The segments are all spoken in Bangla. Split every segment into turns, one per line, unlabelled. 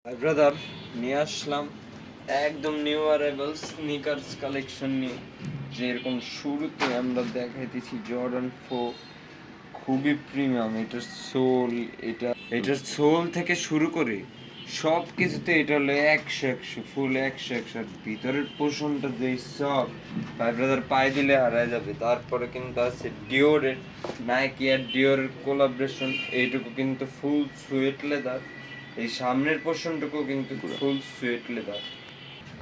ব্রাদার নিয়ে আসলাম একদম নিউ অ্যারাইভাল স্নিকার্স কালেকশন নিয়ে। যেরকম শুরুতে আমরা দেখাইতেছি জর্ডান 4, খুবই প্রিমিয়াম। এটার সোল থেকে শুরু করে সব কিছুতে এটা হলো 100 ফুল 100 আর ভিতরের পোর্শনটা যে সব ভাই ব্রাদার পায়ে দিলে হারায় যাবে। তারপরে কিন্তু আছে ডিওরের, নাইকি আর ডিওরের কোলাবরেশন, এইটুকু কিন্তু ফুল সুয়েট লেদার। এই সামনের পোর্শনটুকু কিন্তু ফুল সুয়েট লেদার।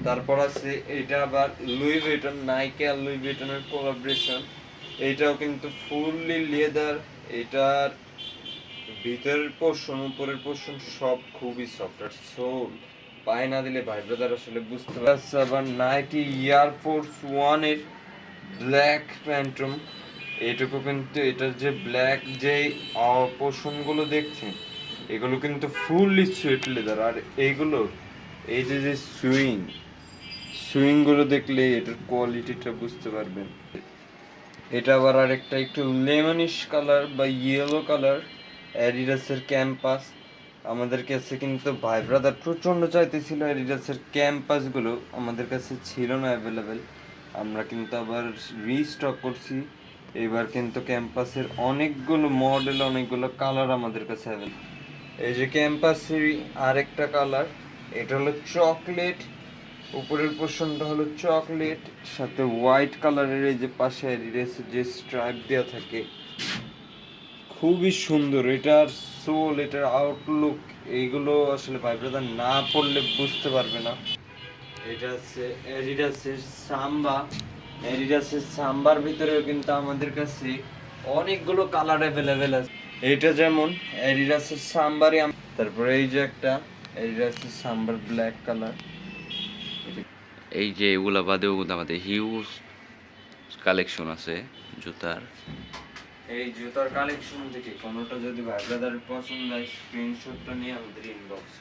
তারপর আছে এটা আবার লুই ভিটন, নাইকি আর লুই ভিটনের কোলাবরেশন, এটাও কিন্তু ফুললি লেদার। এটার ভিতরের পোর্শন উপরের পোর্শন সব খুবই সফট আর সোল পায়ে না দিলে ভাই ব্রাদার আসলে বুঝতে পারছে। আবার নাইকি এয়ার ফোর্স ওয়ানের ব্ল্যাক প্যান্টম, এটুকু কিন্তু এটার যে ব্ল্যাক যে পোর্শনগুলো দেখছেন এগুলো কিন্তু ফুললি সুইট লেদার। আর এইগুলো এই যে সুইংগুলো দেখলে এটার কোয়ালিটিটা বুঝতে পারবেন। এটা আবার আরেকটা একটু লেমনিশ কালার বা ইয়েলো কালার, অ্যাডিডাসের ক্যাম্পাস। আমাদের কাছে কিন্তু ভাই ব্রাদার প্রচণ্ড চাইতেছিল অ্যাডিডাসের ক্যাম্পাসগুলো, আমাদের কাছে ছিল না অ্যাভেলেবেল। আমরা কিন্তু আবার রিস্টক করছি। এবার কিন্তু ক্যাম্পাসের অনেকগুলো মডেল, অনেকগুলো কালার আমাদের কাছে অ্যাভেলেবেল। এই যে ক্যাম্পাসেরই আরেকটা কালার, এটা হলো চকলেট, উপরের পোর্শনটা হলো চকলেট, সাথে হোয়াইট কালারের এই যে পাশে অ্যাডিডাসের যে স্ট্রাইপ দেওয়া থাকে, খুবই সুন্দর। এটার সোল, এটার আউটলুক, এইগুলো আসলে ভাই ব্রাদার না পড়লে বুঝতে পারবে না। এটা হচ্ছে অ্যাডিডাসের সাম্বা। অ্যাডিডাসের সাম্বার ভিতরেও কিন্তু আমাদের কাছে অনেকগুলো কালার অ্যাভেলেবেল আছে। এটা যেমন অ্যাডিডাসের সাম্বারই, তারপরে এই যে একটা অ্যাডিডাসের সাম্বার ব্ল্যাক কালার।
এই যে এগুলা বাদে ওগুলো আমাদের হিউজ কালেকশন আছে জুতার।
এই জুতার কালেকশন থেকে কোনোটা যদি ভাই ব্রাদার পছন্দ হয় স্ক্রিনশটটা নিয়ে আমাদের ইনবক্স